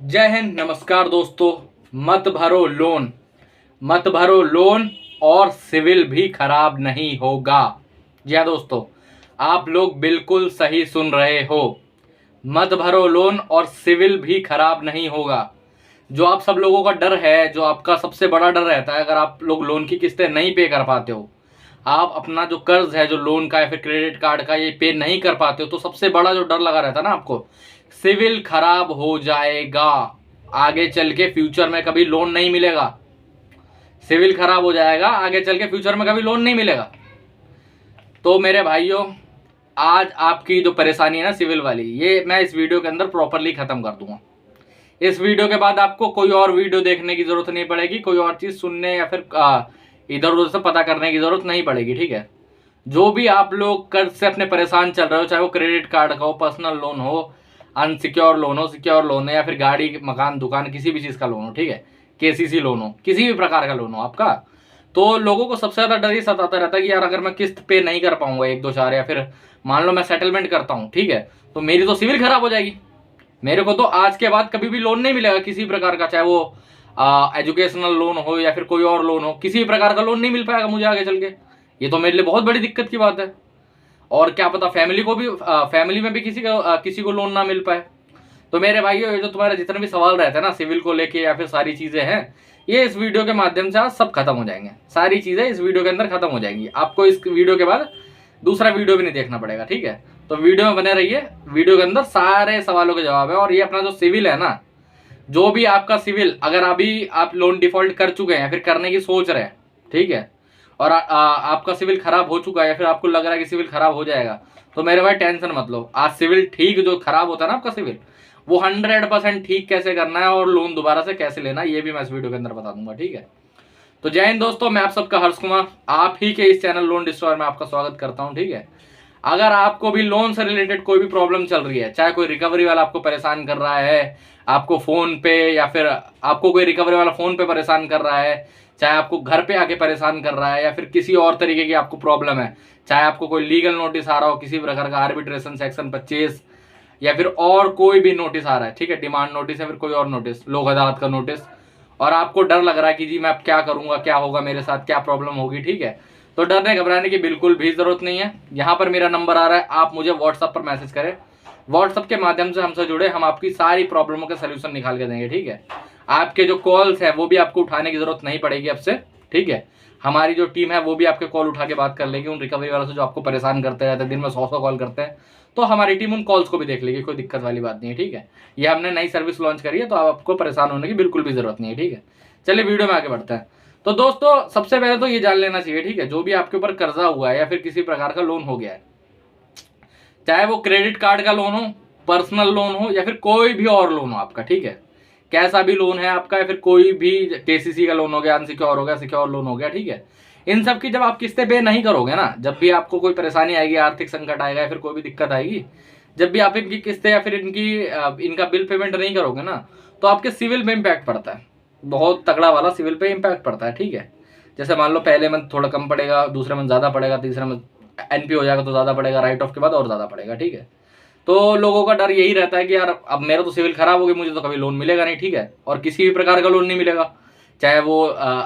जय हिंद, नमस्कार दोस्तों। मत भरो लोन, मत भरो लोन और सिविल भी खराब नहीं होगा। जी हाँ दोस्तों, आप लोग बिल्कुल सही सुन रहे हो। मत भरो लोन और सिविल भी खराब नहीं होगा। जो आप सब लोगों का डर है, जो आपका सबसे बड़ा डर रहता है, अगर आप लोग लोन की किस्तें नहीं पे कर पाते हो, आप अपना जो कर्ज है, जो लोन का या फिर क्रेडिट कार्ड का, ये पे नहीं कर पाते हो, तो सबसे बड़ा जो डर लगा रहता है ना आपको, सिविल खराब हो जाएगा, आगे चल के फ्यूचर में कभी लोन नहीं मिलेगा। सिविल खराब हो जाएगा, आगे चल के फ्यूचर में कभी लोन नहीं मिलेगा। तो मेरे भाइयों, आज आपकी जो परेशानी है ना सिविल वाली, ये मैं इस वीडियो के अंदर प्रॉपरली खत्म कर दूंगा। इस वीडियो के बाद आपको कोई और वीडियो देखने की जरूरत नहीं पड़ेगी, कोई और चीज सुनने या फिर इधर उधर से पता करने की जरूरत नहीं पड़ेगी। ठीक है, जो भी आप लोग कर्ज से अपने परेशान चल रहे हो, चाहे वो क्रेडिट कार्ड का हो, पर्सनल लोन हो, अनसिक्योर लोन हो, सिक्योर लोन है, या फिर गाड़ी मकान दुकान किसी भी चीज का लोन हो, ठीक है, केसीसी लोन हो, किसी भी प्रकार का लोन हो आपका, तो लोगों को सबसे ज्यादा डर ही सताता रहता है कि यार अगर मैं किस्त पे नहीं कर पाऊंगा एक दो चार, या फिर मान लो मैं सेटलमेंट करता हूँ, ठीक है, तो मेरी तो सिविल खराब हो जाएगी। मेरे को तो आज के बाद कभी भी लोन नहीं मिलेगा किसी प्रकार का, चाहे वो एजुकेशनल लोन हो या फिर कोई और लोन हो, किसी भी प्रकार का लोन नहीं मिल पाएगा मुझे आगे चल के। ये तो मेरे लिए बहुत बड़ी दिक्कत की बात है। और क्या पता फैमिली को भी, फैमिली में भी किसी को लोन ना मिल पाए। तो मेरे भाइयों, ये जो तुम्हारे जितने भी सवाल रहते हैं ना सिविल को लेके या फिर सारी चीजें हैं, ये इस वीडियो के माध्यम से आज सब खत्म हो जाएंगे। सारी चीजें इस वीडियो के अंदर खत्म हो जाएंगी। आपको इस वीडियो के बाद दूसरा वीडियो भी नहीं देखना पड़ेगा। ठीक है, तो वीडियो में बने रहिए। वीडियो के अंदर सारे सवालों के जवाब है। और ये अपना जो सिविल है ना, जो भी आपका सिविल, अगर अभी आप लोन डिफॉल्ट कर चुके हैं या फिर करने की सोच रहे हैं, ठीक है, और आपका सिविल खराब हो चुका है या फिर आपको लग रहा है कि सिविल खराब हो जाएगा, तो मेरे भाई टेंशन मत लो। आज सिविल ठीक, जो खराब होता है ना आपका सिविल, वो 100% ठीक कैसे करना है और लोन दोबारा से कैसे लेना है, ये भी मैं इस वीडियो के अंदर बता दूंगा। ठीक है, तो जय हिंद दोस्तों, मैं आप सबका हर्ष कुमार, आप ही के इस चैनल लोन डिस्ट्रॉयर में आपका स्वागत करता हूं। ठीक है, अगर आपको भी लोन से रिलेटेड कोई भी प्रॉब्लम चल रही है, चाहे कोई रिकवरी वाला आपको परेशान कर रहा है, आपको फोन पे, या फिर आपको कोई रिकवरी वाला फोन पे परेशान कर रहा है, चाहे आपको घर पे आके परेशान कर रहा है, या फिर किसी और तरीके की आपको प्रॉब्लम है, चाहे आपको कोई लीगल नोटिस आ रहा हो किसी प्रकार का, आर्बिट्रेशन सेक्शन 25, या फिर और कोई भी नोटिस आ रहा है, ठीक है, डिमांड नोटिस या फिर कोई और नोटिस, लोक अदालत का नोटिस, और आपको डर लग रहा है कि जी मैं अब क्या करूंगा, क्या होगा मेरे साथ, क्या प्रॉब्लम होगी, ठीक है, तो डरने घबराने की बिल्कुल भी जरूरत नहीं है। यहाँ पर मेरा नंबर आ रहा है, आप मुझे व्हाट्सएप पर मैसेज करें। व्हाट्सएप के माध्यम से हमसे जुड़े, हम आपकी सारी प्रॉब्लमों के सोल्यूशन निकाल के देंगे। ठीक है, आपके जो कॉल्स है वो भी आपको उठाने की जरूरत नहीं पड़ेगी अब से। ठीक है, हमारी जो टीम है वो भी आपके कॉल उठा के बात कर लेगी। उन रिकवरी वालों से जो आपको परेशान करते रहते हैं, दिन में 100 कॉल करते हैं, तो हमारी टीम उन कॉल्स को भी देख लेगी। कोई दिक्कत वाली बात नहीं है। ठीक है, ये हमने नई सर्विस लॉन्च करी है, तो आपको परेशान होने की बिल्कुल भी जरूरत नहीं है। ठीक है, चलिए वीडियो में आगे बढ़ते हैं। तो दोस्तों, सबसे पहले तो ये जान लेना चाहिए, ठीक है, जो भी आपके ऊपर कर्जा हुआ है या फिर किसी प्रकार का लोन हो गया है, चाहे वो क्रेडिट कार्ड का लोन हो, पर्सनल लोन हो, या फिर कोई भी और लोन हो आपका, ठीक है, कैसा भी लोन है आपका, या फिर कोई भी केसीसी का लोन हो गया, अनसिक्योर हो गया, सिक्योर लोन हो गया, ठीक है, इन सब की जब आप किस्तें पे नहीं करोगे ना, जब भी आपको कोई परेशानी आएगी, आर्थिक संकट आएगा या फिर कोई भी दिक्कत आएगी, जब भी आप इनकी किस्तें या फिर इनका बिल पेमेंट नहीं करोगे ना, तो आपके सिविल में इम्पैक्ट पड़ता है, बहुत तगड़ा वाला सिविल पे इम्पैक्ट पड़ता है। ठीक है, जैसे मान लो पहले मंथ थोड़ा कम पड़ेगा, दूसरे मंथ ज्यादा पड़ेगा, तीसरे मंथ एनपी हो जाएगा तो ज्यादा पड़ेगा, राइट ऑफ के बाद और ज्यादा पड़ेगा। ठीक है, तो लोगों का डर यही रहता है कि यार अब मेरा तो सिविल खराब हो गई, मुझे तो कभी लोन मिलेगा नहीं। ठीक है, और किसी भी प्रकार का लोन नहीं मिलेगा, चाहे वो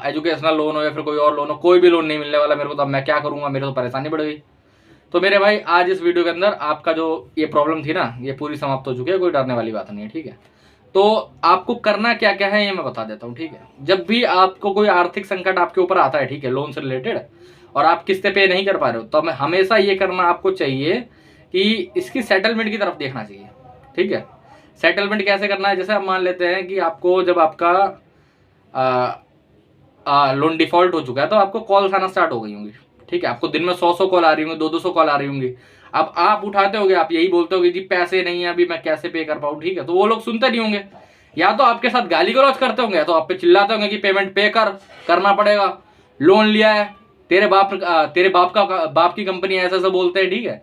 एजुकेशनल लोन हो या फिर कोई और लोन हो, कोई भी लोन नहीं मिलने वाला मेरे को, तो अब मैं क्या करूंगा, मेरे तो परेशानी बढ़ गई। तो मेरे भाई, आज इस वीडियो के अंदर आपका जो ये प्रॉब्लम थी ना, ये पूरी समाप्त हो चुकी है, कोई डरने वाली बात नहीं है। ठीक है, तो आपको करना क्या क्या है ये मैं बता देता हूँ। ठीक है, जब भी आपको कोई आर्थिक संकट आपके ऊपर आता है, ठीक है, लोन से रिलेटेड, और आप किस्तें पे नहीं कर पा रहे हो, तो हमेशा ये करना आपको चाहिए कि इसकी सेटलमेंट की तरफ देखना चाहिए। ठीक है, सेटलमेंट कैसे करना है, जैसे हम मान लेते हैं कि आपको जब आपका लोन डिफॉल्ट हो चुका है, तो आपको कॉल्स आना स्टार्ट हो गई होंगी। ठीक है, आपको दिन में 100 कॉल आ रही होंगी, 200 कॉल आ रही होंगी। अब आप उठाते होगे, आप यही बोलते होगे जी पैसे नहीं है अभी, मैं कैसे पे कर पाऊँ। ठीक है, तो वो लोग सुनते नहीं होंगे, या तो आपके साथ गाली गलौज करते होंगे, या तो आप पे चिल्लाते होंगे कि पेमेंट पे करना पड़ेगा, लोन लिया है, तेरे बाप की कंपनी ऐसा ऐसा बोलते हैं। ठीक है,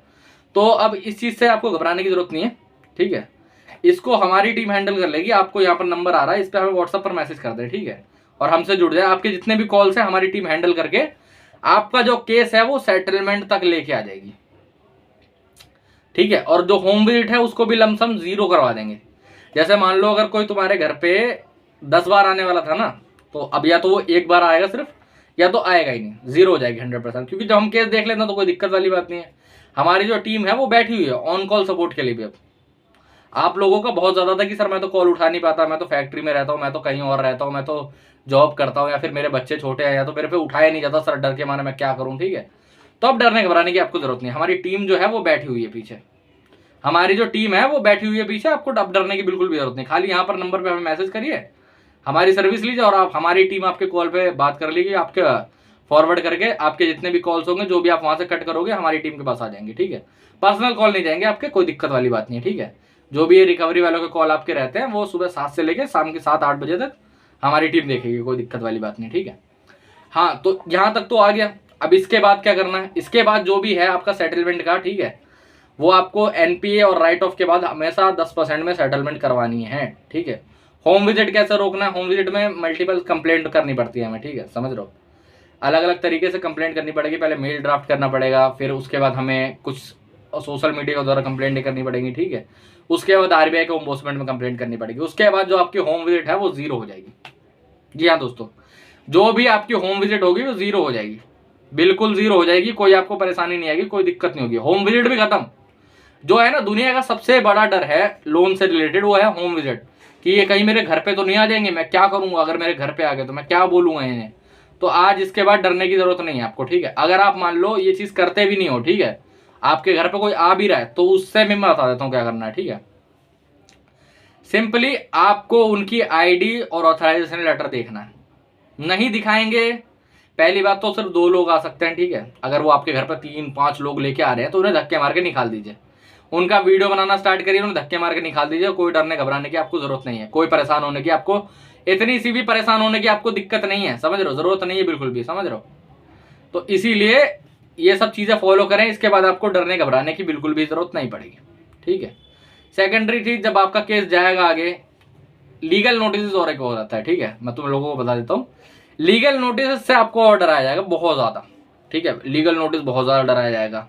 तो अब इस चीज से आपको घबराने की जरूरत नहीं है। ठीक है, इसको हमारी टीम हैंडल कर लेगी। आपको यहाँ पर नंबर आ रहा है, इस पर हमें व्हाट्सएप पर मैसेज कर दे, ठीक है, और हमसे जुड़ जाए। आपके जितने भी कॉल्स हैं हमारी टीम हैंडल करके आपका जो केस है वो सेटलमेंट तक लेके आ जाएगी। ठीक है, और जो होम विजिट है उसको भी लमसम 0 करवा देंगे। जैसे मान लो अगर कोई तुम्हारे घर पे 10 बार आने वाला था ना, तो अब या तो वो एक बार आएगा सिर्फ, या तो आएगा ही नहीं, जीरो हो जाएगी 100%। क्योंकि जब हम केस देख लेते हैं तो कोई दिक्कत वाली बात नहीं है। हमारी जो टीम है वो बैठी हुई है ऑन कॉल सपोर्ट के लिए भी। अब आप लोगों का बहुत ज़्यादा था कि सर मैं तो कॉल उठा नहीं पाता, मैं तो फैक्ट्री में रहता हूँ, मैं तो कहीं और रहता हूँ, मैं तो जॉब करता हूँ, या फिर मेरे बच्चे छोटे हैं, या तो मेरे पे उठाया नहीं जाता सर डर के मारे, मैं क्या करूँ। ठीक है, तो अब डरने घबराने की आपको जरूरत नहीं है। हमारी टीम जो है वो बैठी हुई है पीछे, हमारी जो टीम है वो बैठी हुई है पीछे। आपको अब डरने की बिल्कुल भी जरूरत नहीं। खाली यहाँ पर नंबर पे हमें मैसेज करिए, हमारी सर्विस लीजिए, और आप हमारी टीम आपके कॉल पे बात कर लीजिए। आपके फॉरवर्ड करके आपके जितने भी कॉल्स होंगे, जो भी आप वहां से कट करोगे, हमारी टीम के पास आ जाएंगे। ठीक है, पर्सनल कॉल नहीं जाएंगे आपके, कोई दिक्कत वाली बात नहीं है। ठीक है, जो भी ये रिकवरी वालों के कॉल आपके रहते हैं वो सुबह 7 से लेकर शाम के 7-8 बजे तक हमारी टीम देखेगी, कोई दिक्कत वाली बात नहीं। ठीक है, हाँ, तो यहाँ तक तो आ गया। अब इसके बाद क्या करना है, इसके बाद जो भी है आपका सेटलमेंट का, ठीक है, वो आपको एनपीए और राइट ऑफ के बाद हमेशा 10% में सेटलमेंट करवानी है। ठीक है, होम विजिट कैसे रोकना है, होम विजिट में मल्टीपल कंप्लेंट करनी पड़ती है हमें। ठीक है, समझ रहे हो, अलग अलग तरीके से कंप्लेंट करनी पड़ेगी। पहले मेल ड्राफ्ट करना पड़ेगा, फिर उसके बाद हमें कुछ सोशल मीडिया के द्वारा कंप्लेंट करनी पड़ेगी। ठीक है, उसके बाद आरबीआई के ओम्बुड्समैन में कंप्लेंट करनी पड़ेगी। उसके बाद जो आपकी होम विजिट है वो जीरो हो जाएगी। जी हाँ दोस्तों, जो भी आपकी होम विजिट होगी वो जीरो हो जाएगी, बिल्कुल जीरो हो जाएगी। कोई आपको परेशानी नहीं आएगी, कोई दिक्कत नहीं होगी, होम विजिट भी खत्म। जो है ना, दुनिया का सबसे बड़ा डर है लोन से रिलेटेड, वो है होम विजिट, कि ये कहीं मेरे घर पे तो नहीं आ जाएंगे, मैं क्या करूंगा अगर मेरे घर पे आ गए तो मैं क्या बोलूंगा इन्हें। तो आज इसके बाद डरने की जरूरत नहीं है आपको। ठीक है, अगर आप मान लो ये चीज करते भी नहीं हो, ठीक है, आपके घर पे कोई आ भी रहा है, तो उससे भी मैं बता देता हूँ क्या करना है। ठीक है, सिंपली आपको उनकी आईडी और ऑथराइजेशन लेटर देखना है। नहीं दिखाएंगे, पहली बात तो सिर्फ 2 लोग आ सकते हैं। ठीक है, अगर वो आपके घर पर 3-5 लोग लेके आ रहे हैं तो उन्हें धक्के मार के निकाल दीजिए, उनका वीडियो बनाना स्टार्ट करिए, उन्हें धक्के मार के निकाल दीजिए। कोई डरने घबराने की आपको जरूरत नहीं है, कोई परेशान होने की आपको, इतनी सी भी परेशान होने की आपको दिक्कत नहीं है, समझ रहे हो, जरूरत नहीं है बिल्कुल भी, समझ रहे हो। तो इसीलिए ये सब चीजें फॉलो करें, इसके बाद आपको डरने घबराने की बिल्कुल भी जरूरत नहीं पड़ेगी। ठीक है, सेकेंडरी चीज, जब आपका केस जाएगा आगे, लीगल नोटिस और एक हो जाता है। ठीक है, मैं तुम लोगों को बता देता हूँ, लीगल नोटिस से आपको और डराया जाएगा बहुत ज्यादा। ठीक है, लीगल नोटिस बहुत ज्यादा डराया जाएगा।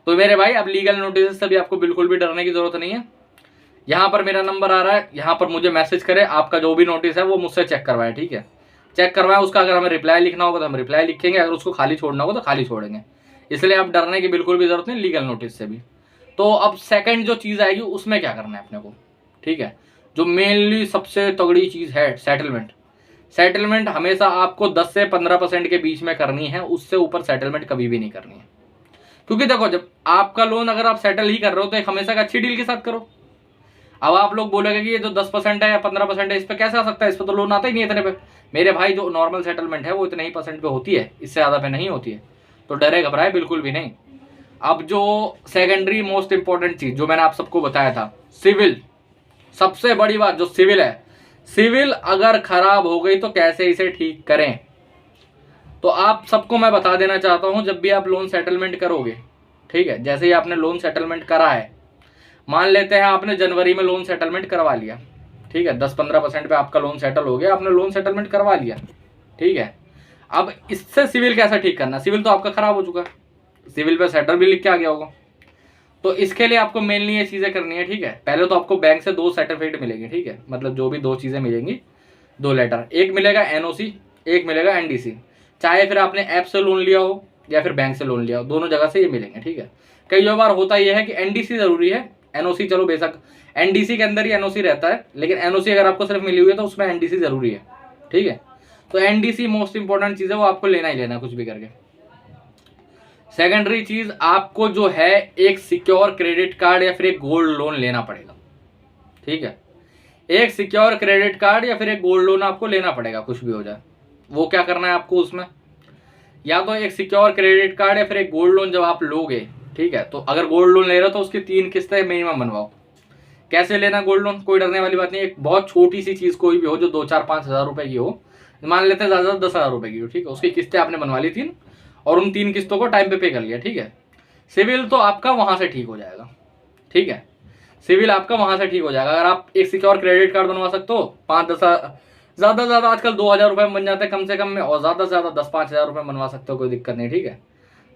तो मेरे भाई, अब लीगल नोटिस से भी आपको बिल्कुल भी डरने की जरूरत नहीं है। यहाँ पर मेरा नंबर आ रहा है, यहाँ पर मुझे मैसेज करें, आपका जो भी नोटिस है वो मुझसे चेक करवाएं। ठीक है, चेक करवाएं, उसका अगर हमें रिप्लाई लिखना होगा तो हम रिप्लाई लिखेंगे, अगर उसको खाली छोड़ना होगा तो खाली छोड़ेंगे। इसलिए आप डरने की बिल्कुल भी जरूरत नहीं लीगल नोटिस से भी। तो अब सेकंड जो चीज़ आएगी उसमें क्या करना है अपने को। ठीक है, जो मेनली सबसे तगड़ी चीज़ है सेटलमेंट। सेटलमेंट हमेशा आपको 10 से 15% के बीच में करनी है, उससे ऊपर सेटलमेंट कभी भी नहीं करनी है। क्योंकि देखो, जब आपका लोन अगर आप सेटल ही कर रहे हो तो एक हमेशा का अच्छी डील के साथ करो। अब आप लोग बोलोगे कि ये जो 10% है या 15% है, इस पर कैसे आ सकता है, इस पर तो लोन आता ही नहीं है इतने पे। मेरे भाई, जो नॉर्मल सेटलमेंट है वो इतने ही % पे होती है, इससे ज़्यादा पे नहीं होती है। तो डरे घबराए बिल्कुल भी नहीं। अब जो सेकेंडरी मोस्ट इंपॉर्टेंट चीज जो मैंने आप सबको बताया था, सिविल, सबसे बड़ी बात जो सिविल है, सिविल अगर खराब हो गई तो कैसे इसे ठीक करें। तो आप सबको मैं बता देना चाहता हूं, जब भी आप लोन सेटलमेंट करोगे, ठीक है, जैसे ही आपने लोन सेटलमेंट करा है, मान लेते हैं आपने जनवरी में लोन सेटलमेंट करवा लिया, ठीक है, 10-15% पे आपका लोन सेटल हो गया, आपने लोन सेटलमेंट करवा लिया, ठीक है। अब इससे सिविल कैसे ठीक करना, सिविल तो आपका खराब हो चुका है, सिविल पे सेटल भी लिख के आ गया होगा। तो इसके लिए आपको मेनली ये चीज़ें करनी है। ठीक है, पहले तो आपको बैंक से 2 सर्टिफिकेट मिलेंगे। ठीक है, मतलब जो भी 2 चीज़ें मिलेंगी, 2 लेटर, एक मिलेगा एनओसी, एक मिलेगा एनडीसी। चाहे फिर आपने ऐप से लोन लिया हो या फिर बैंक से लोन लिया हो, दोनों जगह से ये मिलेंगे। ठीक है, कई बार होता यह है कि एनडीसी जरूरी है, एनओसी चलो बेशक एनडीसी के अंदर ही एनओसी रहता है, लेकिन एनओसी अगर आपको सिर्फ मिली हुई है तो उसमें एनडीसी जरूरी है। ठीक है, तो एनडीसी मोस्ट इंपॉर्टेंट चीज़ है, वो आपको लेना ही लेना कुछ भी करके। सेकेंडरी चीज, आपको जो है एक सिक्योर क्रेडिट कार्ड या फिर एक गोल्ड लोन लेना पड़ेगा। ठीक है, एक सिक्योर क्रेडिट कार्ड या फिर एक गोल्ड लोन आपको लेना पड़ेगा, कुछ भी हो जाए। वो क्या करना है आपको उसमें, या तो एक सिक्योर क्रेडिट कार्ड या फिर एक गोल्ड लोन जब आप लोगे, ठीक है, तो अगर गोल्ड लोन ले रहे हो तो उसकी 3 किस्तें मिनिमम बनवाओ। कैसे लेना गोल्ड लोन, कोई डरने वाली बात नहीं, एक बहुत छोटी सी चीज कोई भी हो जो 2-4-5 हज़ार रुपए की हो, मान लेते हैं ज्यादा 10,000 रुपए की हो, ठीक है, उसकी किस्तें आपने बनवा ली 3 और उन 3 किस्तों को टाइम पे कर लिया। ठीक है, सिविल तो आपका वहां से ठीक हो जाएगा। ठीक है, सिविल आपका वहां से ठीक हो जाएगा। अगर आप एक सिक्योर क्रेडिट कार्ड बनवा सकते हो, 5-10 ज्यादा से ज्यादा आजकल 2,000 रुपए में बन जाते हैं कम से कम में, और ज्यादा से ज्यादा 10-5 हज़ार रुपए बनवा सकते हो, कोई दिक्कत नहीं। ठीक है,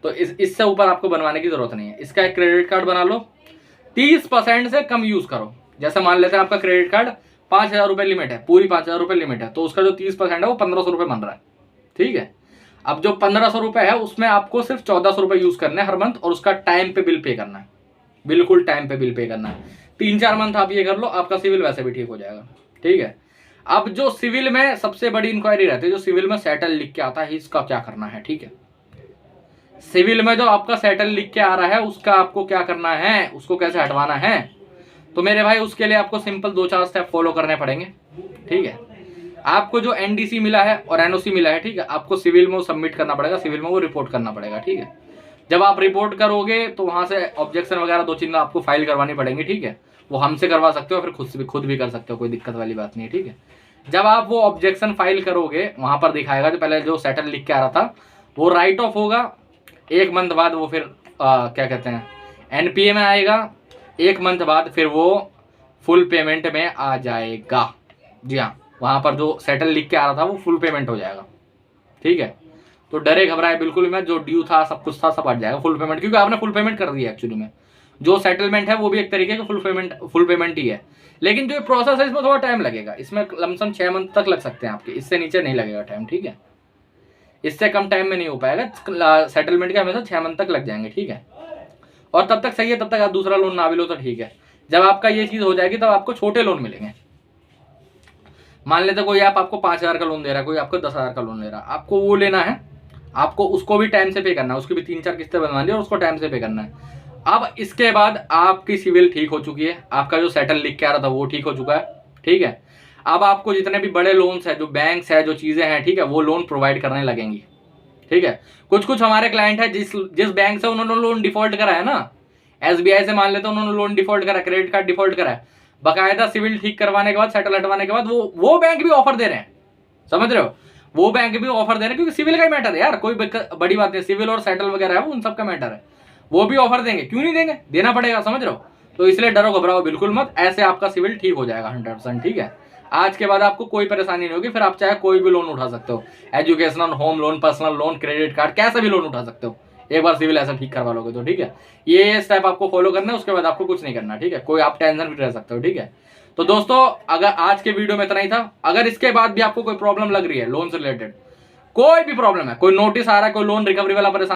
तो इससे ऊपर आपको बनवाने की जरूरत नहीं है। इसका एक क्रेडिट कार्ड बना लो, 30% से कम यूज करो। जैसे मान लेते हैं आपका क्रेडिट कार्ड 5,000 रुपये लिमिट है, पूरी 5,000 रुपये लिमिट है, तो उसका जो 30% है वो 1,500 रुपये बन रहा है। ठीक है, अब जो 1,500 रुपये है उसमें आपको सिर्फ 1,400 रुपये यूज करने हैं हर मंथ, और उसका टाइम पे बिल पे करना है, बिल्कुल टाइम पे बिल पे करना है। 3-4 मंथ आप ये कर लो, आपका सिविल वैसे भी ठीक हो जाएगा। ठीक है, अब जो सिविल में सबसे बड़ी इंक्वायरी रहती है, जो सिविल में सेटल लिख के आता है, इसका क्या करना है। ठीक है, सिविल में जो आपका सेटल लिख के आ रहा है उसका आपको क्या करना है, उसको कैसे हटवाना है, तो मेरे भाई उसके लिए आपको सिंपल 2-4 स्टेप फॉलो करने पड़ेंगे। ठीक है, आपको जो एनडीसी मिला है और एनओसी मिला है, ठीक है, आपको सिविल में वो सबमिट करना पड़ेगा, सिविल में वो रिपोर्ट करना पड़ेगा। ठीक है, जब आप रिपोर्ट करोगे तो वहां से ऑब्जेक्शन वगैरह 2 चीजें आपको फाइल करवानी पड़ेंगी। ठीक है, वो हमसे करवा सकते हो, फिर खुद भी कर सकते हो, कोई दिक्कत वाली बात नहीं है। ठीक है, जब आप वो ऑब्जेक्शन फाइल करोगे वहां पर दिखाएगा जो पहले जो सेटल लिख के आ रहा था वो राइट ऑफ होगा। 1 मंथ बाद वो फिर क्या कहते हैं एनपीए में आएगा, 1 मंथ बाद फिर वो फुल पेमेंट में आ जाएगा। जी हाँ, वहां पर जो सेटल लिख के आ रहा था वो फुल पेमेंट हो जाएगा। ठीक है, तो डरे घबराए बिल्कुल में, जो ड्यू था सब कुछ था सब हट जाएगा फुल पेमेंट, क्योंकि आपने फुल पेमेंट कर दिया। एक्चुअली में जो सेटलमेंट है वो भी एक तरीके का फुल पेमेंट ही है, लेकिन जो प्रोसेस है इसमें थोड़ा टाइम लगेगा, इसमें लमसम 6 मंथ तक लग सकते हैं आपके, इससे नीचे नहीं लगेगा टाइम। ठीक है, इससे कम टाइम में नहीं हो पाएगा, सेटलमेंट के हमेशा 6 मंथ तक लग जाएंगे। ठीक है, और तब तक सही है, तब तक आप दूसरा लोन ना भी लो तो ठीक है। जब आपका ये चीज हो जाएगी तब आपको छोटे लोन मिलेंगे। मान लेते कोई आपको 5,000 का लोन दे रहा है, कोई आपको 10,000 का लोन दे रहा है, आपको वो लेना है, आपको उसको भी टाइम से पे करना है, उसकी भी 3-4 किस्तें बनवानी है और उसको टाइम से पे करना है। अब इसके बाद आपकी सिविल ठीक हो चुकी है, आपका जो सेटल लिख के आ रहा था वो ठीक हो चुका है। ठीक है, अब आपको जितने भी बड़े लोन्स है, जो बैंक्स है, जो चीजें हैं, ठीक है, वो लोन प्रोवाइड करने लगेंगी। ठीक है, कुछ हमारे क्लाइंट है जिस बैंक से उन्होंने लोन डिफॉल्ट करा है ना, एसबीआई से मान लेते हैं उन्होंने लोन डिफॉल्ट करा, क्रेडिट कार्ड डिफॉल्ट करा है, बकायदा सिविल ठीक करवाने के बाद, सेटल हटवाने के बाद वो बैंक भी ऑफर दे रहे हैं। समझ रहे हो, वो बैंक भी ऑफर दे रहे हैं, क्योंकि सिविल का ही मैटर है यार, कोई बड़ी बात नहीं, सिविल और सेटल वगैरह है वो उन सब का मैटर है, वो भी ऑफर देंगे, क्यों नहीं देंगे, देना पड़ेगा। समझ रहे हो, तो इसलिए डरो घबराओ बिल्कुल मत, ऐसे आपका सिविल ठीक हो जाएगा 100%। ठीक है, आज के बाद आपको कोई परेशानी नहीं होगी, फिर आप चाहे कोई भी लोन उठा सकते हो, educational, home loan, personal loan, credit card, कैसा भी लोन उठा सकते हो, एक बार सिविल ऐसा ठीक करवा लोगे तो। ठीक है, ये स्टेप आपको फॉलो करना है, उसके बाद आपको कुछ नहीं करना। ठीक है, कोई आप टेंशन भी रह सकते हो। ठीक है, तो दोस्तों अगर आज के वीडियो में इतना ही था, अगर इसके बाद भी आपको कोई प्रॉब्लम लग रही है लोन से रिलेटेड, कोई भी प्रॉब्लम है, कोई नोटिस आ रहा है, कोई लोन रिकवरी वाला परेशान